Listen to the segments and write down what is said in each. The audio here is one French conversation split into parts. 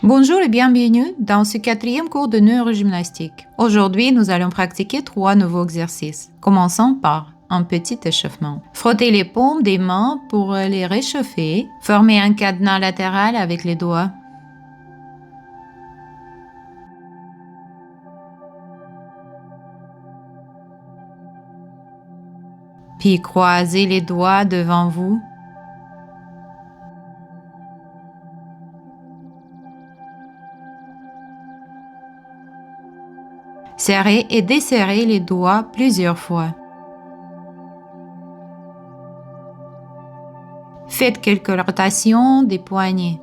Bonjour et bienvenue dans ce 4e cours de neurogymnastique. Aujourd'hui, nous allons pratiquer 3 nouveaux exercices. Commençons par un petit échauffement. Frottez les paumes des mains pour les réchauffer. Formez un cadenas latéral avec les doigts. Puis croisez les doigts devant vous. Serrez et desserrez les doigts plusieurs fois. Faites quelques rotations des poignets.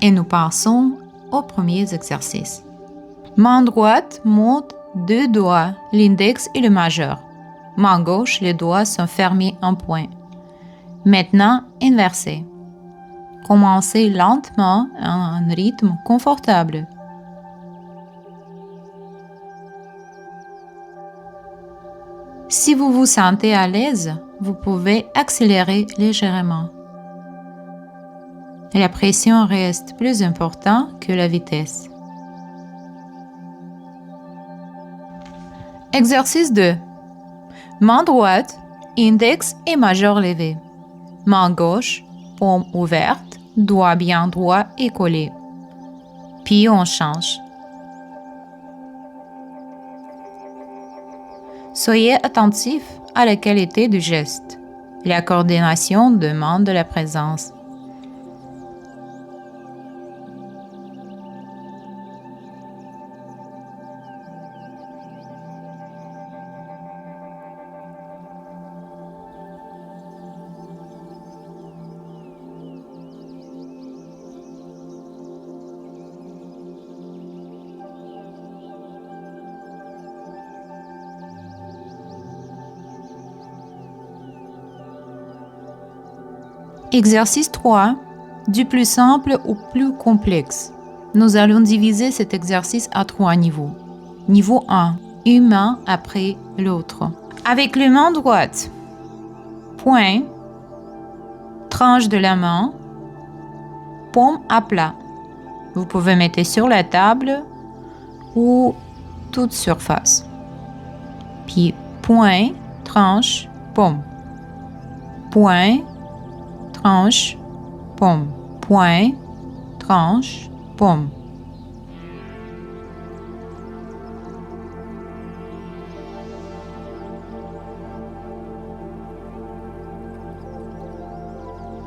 Et nous passons aux premiers exercices. Main droite monte 2 doigts, l'index et le majeur. Main gauche, les doigts sont fermés en point. Maintenant, inversez. Commencez lentement à un rythme confortable. Si vous vous sentez à l'aise, vous pouvez accélérer légèrement. La pression reste plus importante que la vitesse. Exercice 2. Main droite, index et majeur levé. Main gauche, paume ouverte, doigt bien droit et collé. Puis on change. Soyez attentif à la qualité du geste. La coordination demande de la présence. Exercice 3. Du plus simple au plus complexe. Nous allons diviser cet exercice à 3 niveaux. Niveau 1. Une main après l'autre. Avec la main droite. Poing. Tranche de la main. Paume à plat. Vous pouvez mettre sur la table ou toute surface. Puis poing, tranche, paume. Poing, tranche, paume. Poing, tranche, paume.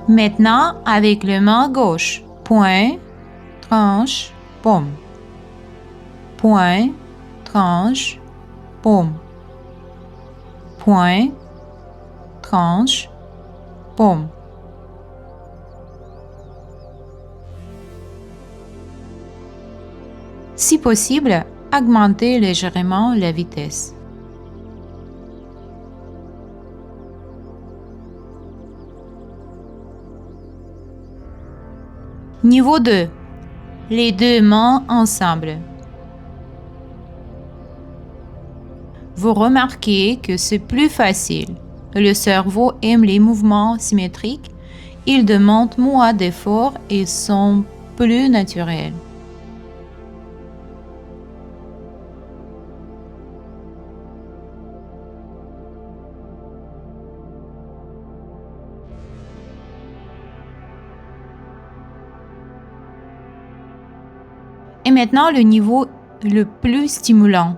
Maintenant, avec la main gauche. Poing, tranche, paume. Poing, tranche, paume. Poing, tranche, paume. Si possible, augmentez légèrement la vitesse. Niveau 2. Les 2 mains ensemble. Vous remarquez que c'est plus facile. Le cerveau aime les mouvements symétriques. Il demande moins d'efforts et sont plus naturels. Et maintenant, le niveau le plus stimulant.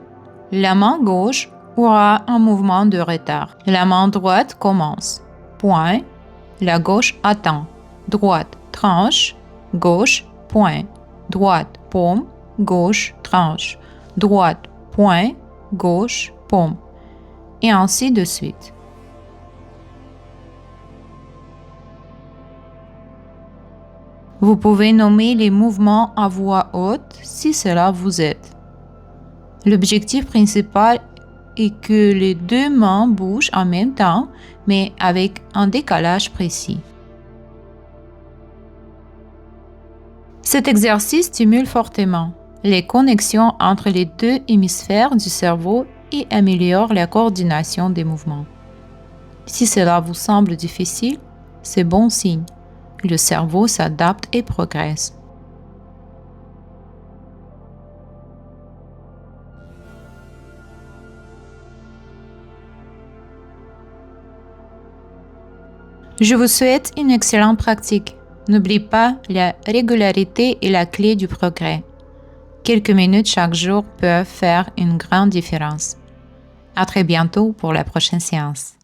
La main gauche aura un mouvement de retard. La main droite commence. Poing. La gauche attend. Droite, tranche. Gauche, poing. Droite, paume. Gauche, tranche. Droite, poing. Gauche, paume. Et ainsi de suite. Vous pouvez nommer les mouvements à voix haute si cela vous aide. L'objectif principal est que les 2 mains bougent en même temps, mais avec un décalage précis. Cet exercice stimule fortement les connexions entre les 2 hémisphères du cerveau et améliore la coordination des mouvements. Si cela vous semble difficile, c'est bon signe. Le cerveau s'adapte et progresse. Je vous souhaite une excellente pratique. N'oubliez pas, la régularité est la clé du progrès. Quelques minutes chaque jour peuvent faire une grande différence. À très bientôt pour la prochaine séance.